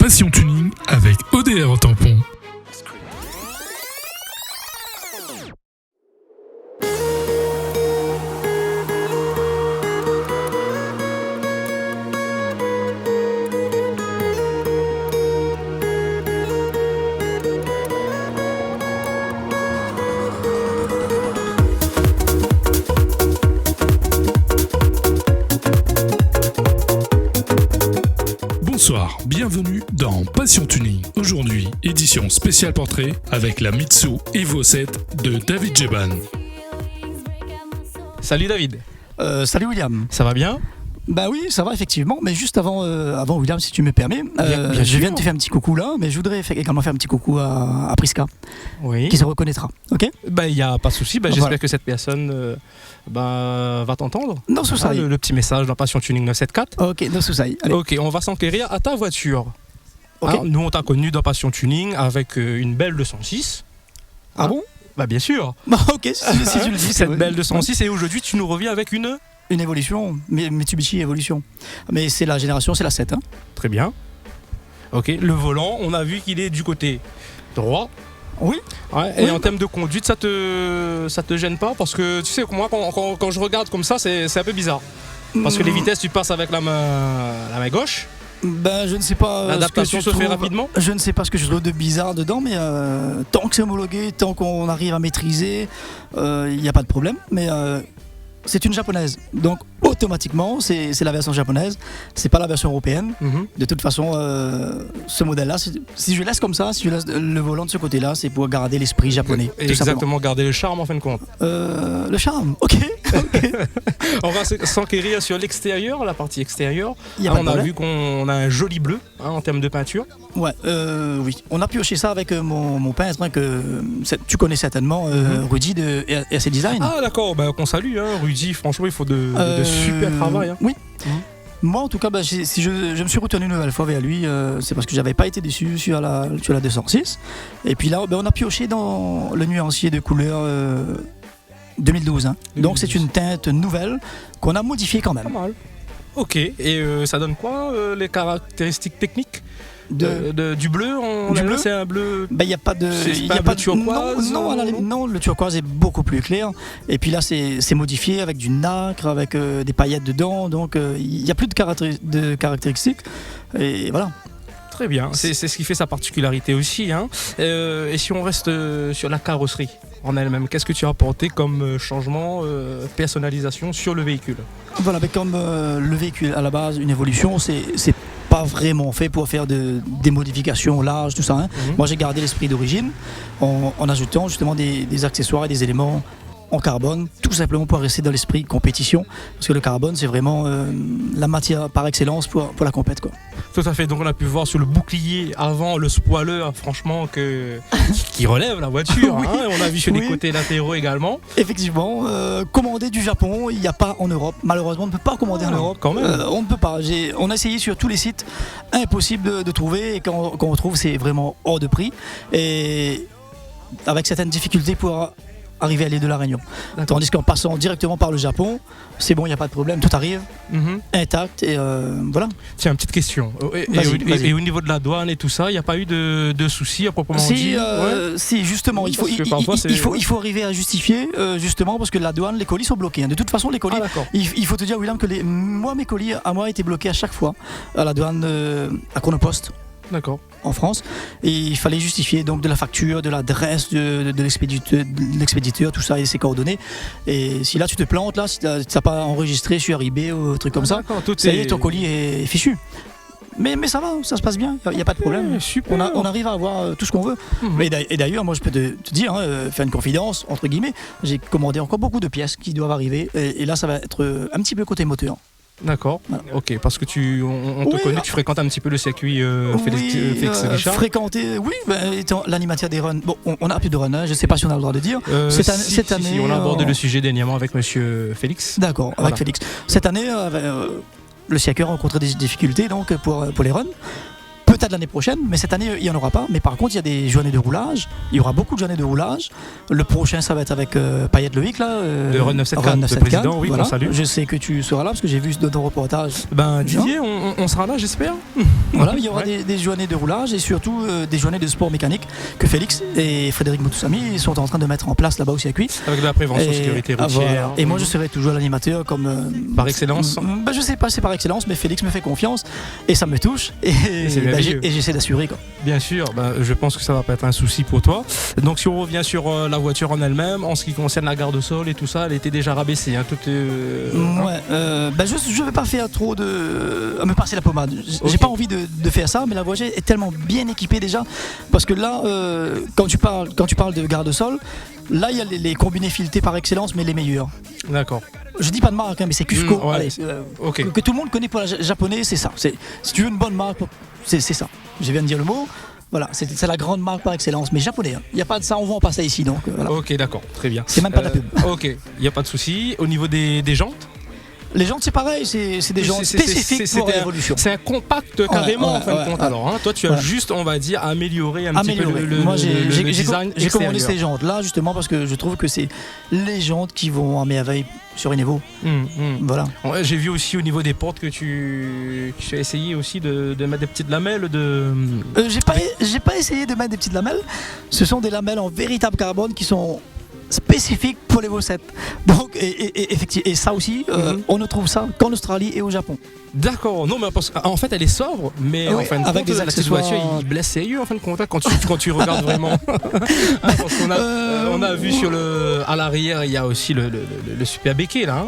Passion Tuning avec ODR Tampon. Bonsoir, bienvenue dans Passion Tuning. Aujourd'hui, édition spéciale portrait avec la Mitsu Evo 7 de David Jeban. Salut David. Salut William. Ça va bien ? Bah oui, ça va effectivement, mais juste avant William, si tu me permets, Bien je sûr. viens de te faire un petit coucou là, mais je voudrais également faire un petit coucou à Priska, Oui. qui se reconnaîtra, ok ? Il n'y a pas de souci, j'espère Voilà. que cette personne va t'entendre. Non souci. Le petit message dans Passion Tuning 974. Ok, non souci. Allez. Ok, on va s'enquérir à ta voiture. Ok. Hein, nous on t'a connu dans Passion Tuning avec une belle 206. Ah bon ? Bien sûr. Bah ok, si tu le dis. Cette belle 206 et aujourd'hui tu nous reviens avec une... Une évolution, Mitsubishi Evolution. Mais c'est la génération, c'est la 7. Hein. Très bien. Ok, le volant, on a vu qu'il est du côté droit. Oui. Ouais, et en termes de conduite, ça te gêne pas? Parce que tu sais, moi, quand je regarde comme ça, c'est un peu bizarre. Parce que les vitesses, tu passes avec la main gauche. Ben je ne sais pas. L'adaptation se fait rapidement. Je ne sais pas ce que je trouve de bizarre dedans, mais tant que c'est homologué, tant qu'on arrive à maîtriser, il n'y a pas de problème. Mais c'est une japonaise, donc automatiquement c'est la version japonaise, c'est pas la version européenne. De toute façon, ce modèle-là, si je laisse comme ça, si je laisse le volant de ce côté-là, c'est pour garder l'esprit japonais. Et tout exactement, garder le charme en fin de compte. Le charme, ok. On va s'enquérir sur l'extérieur, la partie extérieure. Y a pas de On a problème. vu qu'on a un joli bleu en termes de peinture. Ouais, oui. On a pioché ça avec mon peintre, hein, que tu connais certainement, Rudy de RC Design. Ah d'accord, qu'on salue, hein, Rudy, franchement il faut de super travail. Hein. Oui. Moi, en tout cas, si je me suis retourné une nouvelle fois vers lui, c'est parce que j'avais pas été déçu sur la 206. Et puis là, on a pioché dans le nuancier de couleur 2012. Hein. Donc c'est une teinte nouvelle qu'on a modifiée quand Pas même. mal. Ok, et ça donne quoi les caractéristiques techniques du bleu? Du bleu, c'est un bleu. Il n'y a pas de. C'est pas un bleu turquoise, Non, non, le turquoise est beaucoup plus clair. Et puis là, c'est modifié avec du nacre, avec des paillettes dedans. Donc il n'y a plus de caractéristiques. Et voilà. Très bien, c'est ce qui fait sa particularité aussi. Hein. Et si on reste sur la carrosserie en elle-même, qu'est-ce que tu as apporté comme changement, personnalisation sur le véhicule? Voilà, mais comme le véhicule à la base, une évolution, c'est pas vraiment fait pour faire des modifications larges, tout ça. Hein. Moi, j'ai gardé l'esprit d'origine en ajoutant justement des accessoires et des éléments en carbone, tout simplement pour rester dans l'esprit compétition, parce que le carbone, c'est vraiment la matière par excellence pour la compète, quoi. Tout à fait, donc on a pu voir sur le bouclier avant le spoiler, franchement, qui relève la voiture. Oui. Hein. On a vu sur les Oui. côtés latéraux également. Effectivement, commandé du Japon, il n'y a pas en Europe. Malheureusement, on ne peut pas commander en Europe. Quand même. On ne peut pas. On a essayé sur tous les sites, impossible de trouver. Et quand on trouve, c'est vraiment hors de prix. Et avec certaines difficultés pour arriver à l'île de la Réunion. D'accord. Tandis qu'en passant directement par le Japon, c'est bon, il n'y a pas de problème, tout arrive intact. Et voilà. Tiens, petite question. Vas-y. Et au niveau de la douane et tout ça, il n'y a pas eu de soucis à proprement dit? Si, justement, il Parce que parfois, il faut arriver à justifier, justement, parce que la douane, les colis sont bloqués. Hein. De toute façon, les colis, Ah, d'accord. il faut te dire, William, que mes colis à moi étaient bloqués à chaque fois à la douane à Chronopost D'accord. en France, et il fallait justifier donc de la facture, de l'adresse de l'expéditeur, tout ça et ses coordonnées. Et si là tu te plantes, là, si tu n'as pas enregistré sur eBay ou un truc comme ça, D'accord, tout ça y est, ton colis est fichu. Mais ça va, ça se passe bien, il n'y a pas de problème. Super. On arrive à avoir tout ce qu'on veut. Et d'ailleurs, moi je peux te dire, faire une confidence, entre guillemets, j'ai commandé encore beaucoup de pièces qui doivent arriver, et là ça va être un petit peu côté moteur. D'accord, Voilà. ok, parce que on te Oui. connaît, tu fréquentes un petit peu le circuit Félix Richard. Fréquenter, oui, étant l'animateur des runs. Bon, on a plus de runs, hein, je ne sais pas si on a le droit de dire. Cette année, si, on a abordé le sujet dernièrement avec monsieur Félix. D'accord, Voilà. avec Félix. Cette année, le circuit a rencontré des difficultés donc, pour les runs. peut-être l'année prochaine, mais cette année il n'y en aura pas. Mais par contre il y a des journées de roulage, il y aura beaucoup de journées de roulage. Le prochain ça va être avec Payet Loïc là, Le Run 974, le président, oui, voilà. qu'on salue. Je sais que tu seras là parce que j'ai vu dans ton reportage. Ben Didier, on sera là j'espère. Voilà, il y aura des journées de roulage et surtout des journées de sport mécanique que Félix et Frédéric Moutoussamy sont en train de mettre en place là-bas au circuit. Avec de la prévention sécurité routière. Voilà. Et moi je serai toujours l'animateur comme par excellence. Ben, je sais pas si c'est par excellence, mais Félix me fait confiance et ça me touche et j'essaie d'assurer quoi. Bien sûr, je pense que ça va pas être un souci pour toi. Donc si on revient sur la voiture en elle-même, en ce qui concerne la garde au sol et tout ça, elle était déjà rabaissée. Hein, je vais pas faire trop de à me passer la pommade. J'ai pas envie de faire ça, mais la voiture est tellement bien équipée déjà parce que là, quand tu parles de garde au sol, là il y a les combinés filetés par excellence, mais les meilleurs. D'accord. Je dis pas de marque, hein, mais c'est Cusco. Ouais. Allez, que tout le monde connaît pour la japonais, c'est ça. Si tu veux une bonne marque, c'est ça. Je viens de dire le mot. Voilà, c'est la grande marque par excellence, mais japonais. Il n'y a pas de ça, on vend pas ça ici, donc voilà. Ok, d'accord, très bien. C'est même pas de la pub. Ok, il n'y a pas de souci. Au niveau des jantes. Les jantes c'est pareil, c'est des jantes spécifiques pour l'évolution. C'est un compact carrément en fin de compte. Alors, hein, toi tu as juste, on va dire, amélioré un petit peu le design. J'ai commandé ces jantes là justement parce que je trouve que c'est les jantes qui vont à merveille sur une Evo. Voilà. J'ai vu aussi au niveau des portes que tu as essayé aussi de mettre des petites lamelles de. J'ai pas essayé de mettre des petites lamelles. Ce sont des lamelles en véritable carbone qui sont spécifique pour les Evo 7. Donc, et ça aussi, on ne trouve ça qu'en Australie et au Japon. D'accord, non, mais parce qu'en fait elle est sobre, mais en fin de avec compte, des accessoires. La voiture, il blesse sérieux en fin de compte quand tu regardes vraiment. Parce qu'on on a vu à l'arrière, il y a aussi le super béquet là.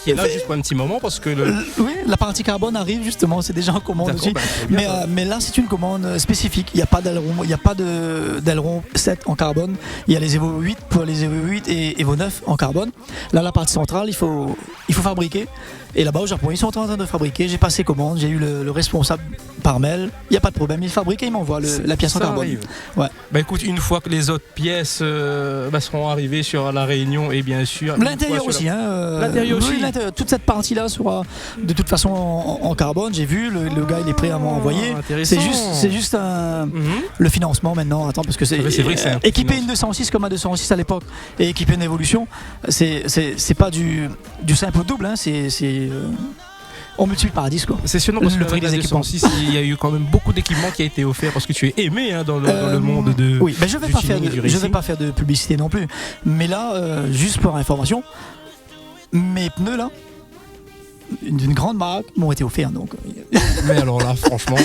Qui est là juste pour un petit moment parce que oui, la partie carbone arrive justement, c'est déjà en commande aussi. Mais là c'est une commande spécifique. Il n'y a pas d'aileron 7 en carbone. Il y a les Evo 8 pour les Evo 8 et Evo 9 en carbone. Là la partie centrale, il faut fabriquer. Et là-bas au Japon, ils sont en train de fabriquer. J'ai passé commande, j'ai eu le responsable par mail. Il n'y a pas de problème, il fabrique et il m'envoie la pièce en carbone. Ouais. Écoute, une fois que les autres pièces seront arrivées sur la Réunion et bien sûr. L'intérieur aussi. L'intérieur aussi. Oui, toute cette partie-là sera de toute façon en carbone. J'ai vu, le gars il est prêt à m'envoyer. C'est juste le financement maintenant. Attends, parce que c'est vrai que c'est équiper une 206 comme un 206 à l'époque et équiper une Evolution, c'est pas du simple au double. On multiplie par 10 quoi. C'est sûr, parce que avec la 206, il y a eu quand même beaucoup d'équipements qui a été offert parce que tu es aimé dans le monde de. Oui, je vais pas faire de publicité non plus. Mais là, juste pour information, mes pneus là, d'une grande marque, m'ont été offerts donc. Mais alors là, franchement,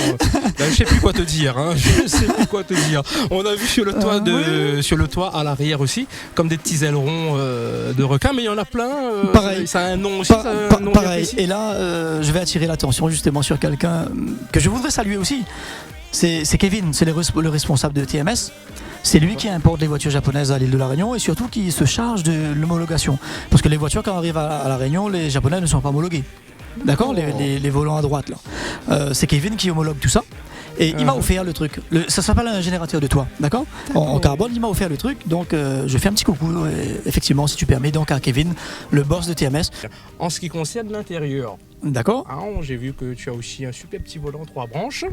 je sais plus quoi te dire. Je sais plus quoi te dire. On a vu sur le toit à l'arrière aussi, comme des petits ailerons de requin, mais il y en a plein. Pareil. Ça a un nom aussi. Pareil. Et là, je vais attirer l'attention justement sur quelqu'un que je voudrais saluer aussi. C'est Kevin, c'est le responsable de TMS. C'est lui qui importe les voitures japonaises à l'île de la Réunion et surtout qui se charge de l'homologation. Parce que les voitures, quand elles arrivent à la Réunion, les Japonais ne sont pas homologués. D'accord, les volants à droite là. C'est Kevin qui homologue tout ça. Et il m'a offert le truc. Ça s'appelle un générateur de toit, d'accord, en carbone, il m'a offert le truc. Donc je fais un petit coucou, effectivement, si tu permets, donc à Kevin, le boss de TMS. En ce qui concerne l'intérieur, d'accord. J'ai vu que tu as aussi un super petit volant 3 branches.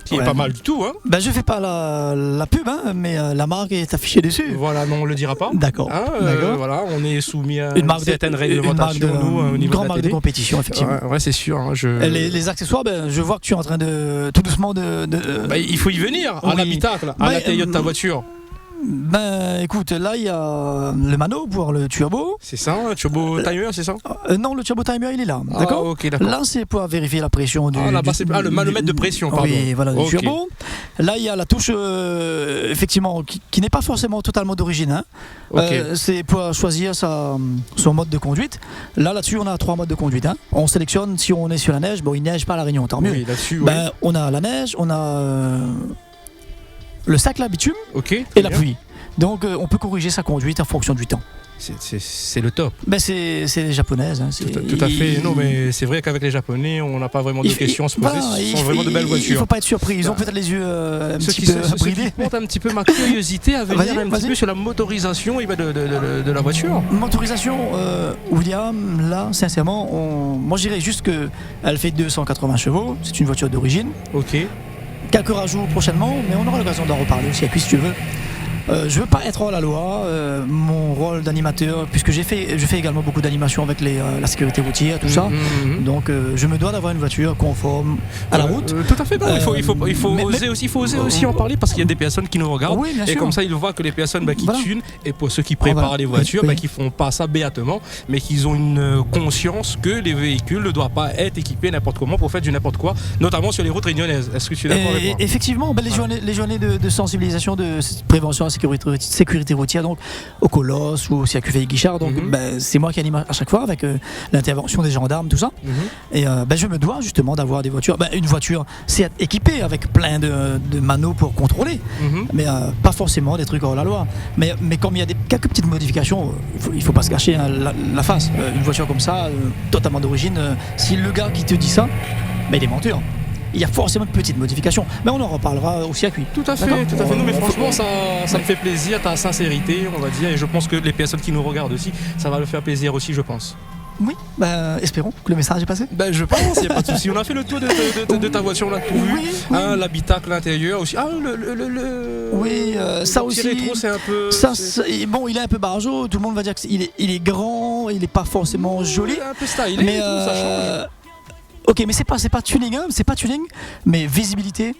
Qui est pas mal du tout. Je fais pas la pub, mais la marque est affichée dessus. Voilà, non, on le dira pas. D'accord. Voilà, on est soumis à une certaine réglementation au niveau une grande marque de compétition, effectivement. Ouais, c'est sûr. Les accessoires, je vois que tu es en train de tout doucement il faut y venir à l'habitacle, à l'intérieur de ta voiture. Écoute, là il y a le mano pour le turbo. C'est ça, un turbo timer, c'est ça? Non, le turbo timer il est là, d'accord. Ok, d'accord. Là c'est pour vérifier la pression du. Là-bas c'est le manomètre de pression, pardon. Oui, voilà, du turbo. Là il y a la touche, effectivement, qui n'est pas forcément totalement d'origine. C'est pour choisir son mode de conduite. Là-dessus on a 3 modes de conduite. On sélectionne si on est sur la neige. Bon, il neige pas à la Réunion, tant mieux. Oui, là-dessus. On a la neige, on a le sac à bitume et la pluie. Donc on peut corriger sa conduite en fonction du temps. C'est le top. C'est les japonaises. Tout à fait. Non, mais c'est vrai qu'avec les Japonais, on n'a pas vraiment de questions à se poser. Ce sont vraiment de belles voitures. Il ne faut pas être surpris. Ils ont peut-être les yeux un petit peu bridés. Ce qui montre un petit peu ma curiosité à venir un petit peu sur la motorisation de la voiture. Motorisation, William, là, sincèrement, moi je dirais juste qu'elle fait 280 chevaux. C'est une voiture d'origine. Ok. quelques rajouts prochainement, mais on aura l'occasion d'en reparler aussi, si tu veux. Je veux pas être hors la loi, mon rôle d'animateur, puisque je fais également beaucoup d'animation avec la sécurité routière, tout ça. Donc je me dois d'avoir une voiture conforme à la route. Tout à fait, non, il faut oser aussi en parler parce qu'il y a des personnes qui nous regardent Oui, bien et sûr. comme ça ils voient que les personnes qui Voilà. tunent et pour ceux qui préparent Voilà. les voitures, Oui. qui font pas ça béatement, mais qu'ils ont une conscience que les véhicules ne doivent pas être équipés n'importe comment pour faire du n'importe quoi, notamment sur les routes réunionnaises. Est-ce que tu es d'accord avec moi? Effectivement, les journées de sensibilisation, de prévention à la sécurité routière, donc au Colosse ou au circuit Félix-Guichard, donc c'est moi qui anime à chaque fois avec l'intervention des gendarmes, tout ça. Et je me dois justement d'avoir des voitures. Une voiture, c'est équipée avec plein de manos pour contrôler, mais pas forcément des trucs hors la loi. Mais comme il y a quelques petites modifications, il faut pas se cacher la face. Une voiture comme ça, totalement d'origine, si le gars qui te dit ça, il est menteur. Il y a forcément de petites modifications, mais on en reparlera au circuit. Tout à fait, D'accord. tout à fait. Non, mais franchement, ça me fait plaisir, ta sincérité, on va dire, et je pense que les personnes qui nous regardent aussi, ça va leur faire plaisir aussi, je pense. Oui, espérons que le message est passé. Je pense, il n'y a pas de souci. On a fait le tour de ta voiture, on l'a tout vu. Oui. L'habitacle, l'intérieur aussi. Oui, ça le aussi. petit rétro, c'est un peu. Il est un peu barjot. Tout le monde va dire qu'il est grand, il n'est pas forcément joli. Un peu stylé, Mais ça change. ok, mais c'est pas tuning, hein, c'est pas tuning, mais visibilité.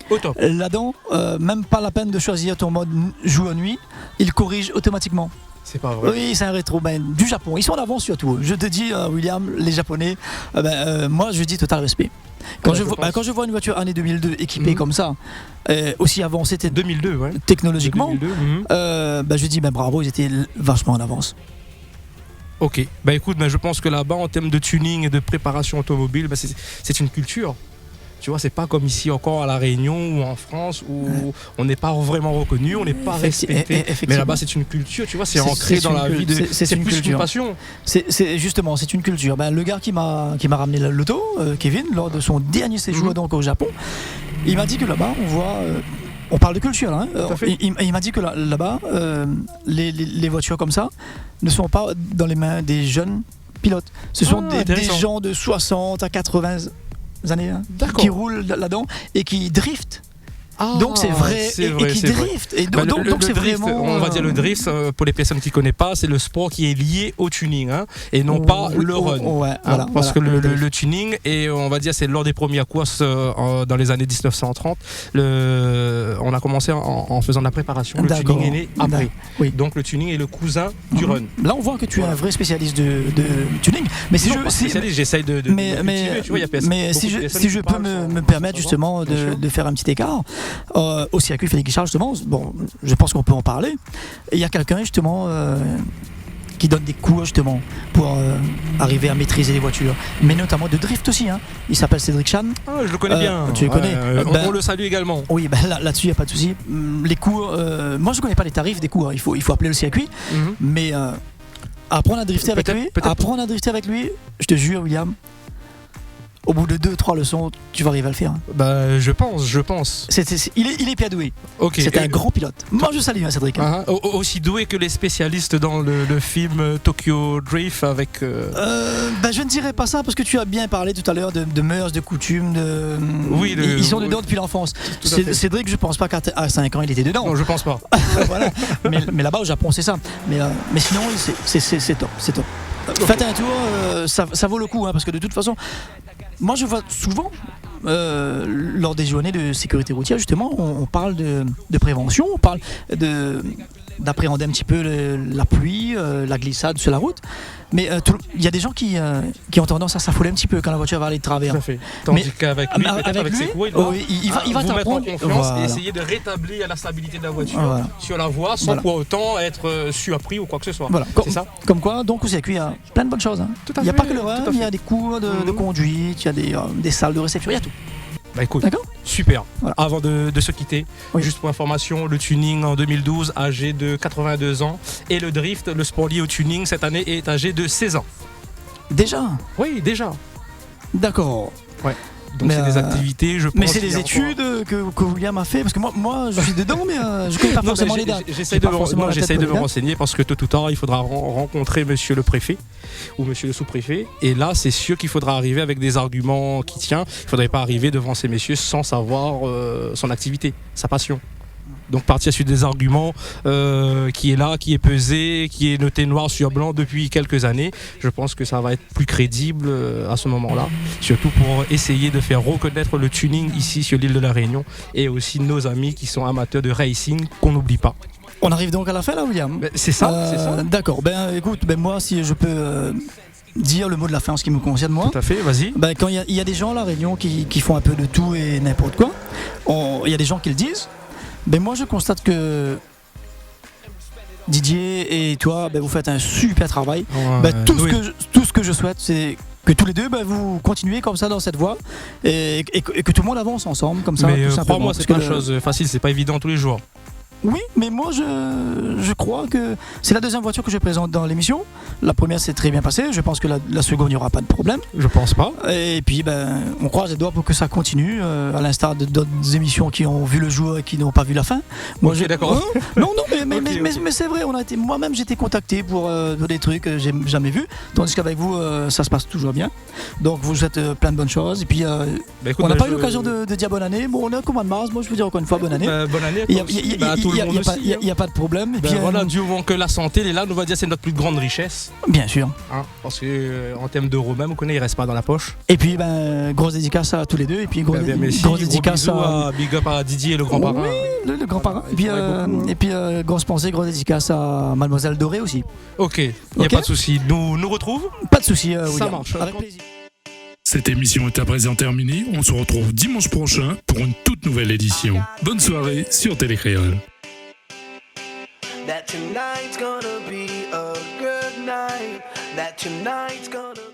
Au top. Là-dedans, même pas la peine de choisir ton mode joue en nuit, il corrige automatiquement. C'est pas vrai. Oui, c'est un rétro du Japon. Ils sont en avance sur tout. Je te dis, William, les Japonais, moi je dis total respect. Quand je vois une voiture année 2002 équipée comme ça, aussi avancée 2002, ouais. technologiquement, 2002, je dis bravo, ils étaient vachement en avance. Ok, écoute, je pense que là-bas, en termes de tuning et de préparation automobile, c'est une culture. Tu vois, c'est pas comme ici encore à La Réunion ou en France où on n'est pas vraiment reconnu, on n'est pas respecté. Mais là-bas, c'est une culture, tu vois, c'est ancré dans la vie. C'est plus culture. une passion. Justement, c'est une culture. Le gars qui m'a ramené l'auto, Kevin, lors de son dernier séjour donc au Japon, il m'a dit que là-bas, on voit. On parle de culture là. Il m'a dit que là-bas, les voitures comme ça ne sont pas dans les mains des jeunes pilotes. Ce sont des gens de 60 à 80 années qui roulent là-dedans et qui driftent. Donc c'est vrai, et qui drift. Et donc c'est drift, vraiment. On va dire le drift, pour les personnes qui ne connaissent pas, c'est le sport qui est lié au tuning, et non pas le run. Parce que le tuning, et on va dire c'est lors des premières courses dans les années 1930, on a commencé en faisant de la préparation. Le tuning est né après. Oui. Donc le tuning est le cousin du run. Là on voit que tu es un vrai spécialiste de tuning. Mais j'essaye de cultiver, tu vois, il y a personne. Mais si je peux me permettre justement de faire un petit écart. Au circuit Félix-Guichard justement, je pense qu'on peut en parler. Il y a quelqu'un justement qui donne des cours justement pour arriver à maîtriser les voitures, mais notamment de drift aussi. Il s'appelle Cédric Chan. Je le connais bien. Tu le connais. On le salue également. Oui, là-dessus il n'y a pas de souci. Les cours, moi je connais pas les tarifs des cours. Il faut appeler le circuit, mais apprendre à drifter avec lui, je te jure, William. Au bout de 2-3 leçons, tu vas arriver à le faire. Je pense. Il est bien doué. Okay. C'est un grand pilote. Moi, je salue Cédric. Aussi doué que les spécialistes dans le film Tokyo Drift avec. Je ne dirais pas ça parce que tu as bien parlé tout à l'heure de mœurs, de coutumes. Ils sont dedans depuis l'enfance. Cédric, je pense pas qu'à 5 ans, il était dedans. Non, je pense pas. Voilà. Mais là-bas, au Japon, c'est ça. Mais sinon, c'est top. C'est top. Okay. Faites un tour, ça vaut le coup, parce que de toute façon. Moi, je vois souvent, lors des journées de sécurité routière, justement, on parle de prévention, on parle d'appréhender un petit peu la pluie, la glissade sur la route. Mais il y a des gens qui ont tendance à s'affoler un petit peu quand la voiture va aller de travers. Tout à fait. Tandis qu'avec lui, avec ses cours, il va vous mettre en confiance et essayer de rétablir la stabilité de la voiture sur la voie sans pour autant être surpris ou quoi que ce soit. C'est ça. Comme quoi, donc au circuit, il y a plein de bonnes choses. Il n'y a pas que le run, il y a des cours de conduite, il y a des salles de réception, il y a tout. Écoute, super. Avant de se quitter, juste pour information, le tuning en 2012, âgé de 82 ans, et le drift, le sport lié au tuning, cette année est âgé de 16 ans. Déjà ? Oui, déjà. D'accord. Ouais. Donc Mais, c'est des activités, je pense. Mais c'est qu'il y des a études que William a fait, parce que moi je suis dedans, mais je connais pas Non, forcément les dates. j'essaye de me renseigner parce que tôt ou tard, il faudra rencontrer monsieur le préfet ou monsieur le sous-préfet. Et là, c'est sûr qu'il faudra arriver avec des arguments qui tiennent. Il ne faudrait pas arriver devant ces messieurs sans savoir son activité, sa passion. Donc partir sur des arguments qui est là, qui est pesé, qui est noté noir sur blanc depuis quelques années, je pense que ça va être plus crédible à ce moment-là, surtout pour essayer de faire reconnaître le tuning ici sur l'île de la Réunion et aussi nos amis qui sont amateurs de racing qu'on n'oublie pas. On arrive donc à la fin là, William. C'est ça, c'est ça. D'accord, écoute, moi si je peux dire le mot de la fin en ce qui me concerne moi. Tout à fait, vas-y. Quand il y a des gens à la Réunion qui font un peu de tout et n'importe quoi, il y a des gens qui le disent. Moi je constate que Didier et toi, vous faites un super travail. Tout ce que je souhaite, c'est que tous les deux, vous continuez comme ça dans cette voie et que tout le monde avance ensemble comme ça. Mais tout simplement. crois-moi, c'est pas une chose facile, c'est pas évident tous les jours. Oui, mais moi je crois que c'est la deuxième voiture que je présente dans l'émission. La première s'est très bien passée, je pense que la seconde il n'y aura pas de problème. Je pense pas. Et puis on croise les doigts pour que ça continue, à l'instar d'autres émissions qui ont vu le jour et qui n'ont pas vu la fin. Moi, d'accord. Non, mais c'est vrai, moi-même j'étais contacté pour des trucs que j'ai jamais vus, tandis qu'avec vous ça se passe toujours bien. Donc vous souhaite plein de bonnes choses. Et puis écoute, on n'a pas eu l'occasion de dire bonne année. Bon, on est au mois de mars, moi je veux dire encore une fois bonne année. Bonne année. Il n'y a pas de problème. Et puis, voilà, Dieu vont que la santé, elle est là, nous va dire c'est notre plus grande richesse. Bien sûr. Parce que en termes d'euros même, on connaît, il reste pas dans la poche. Et puis grosse dédicace à tous les deux. Et puis grosse dédicace à Big Up à Didier et le grand-parrain. Oui, le grand-parrain. Et puis grosse pensée, grosse dédicace à Mademoiselle Dorée aussi. Ok, il n'y a pas de souci. Nous retrouve. Pas de souci. Ça marche. Avec plaisir. Cette émission est à présent terminée. On se retrouve dimanche prochain pour une toute nouvelle édition. Bonne soirée sur Télécréole. That tonight's gonna be a good night. That tonight's gonna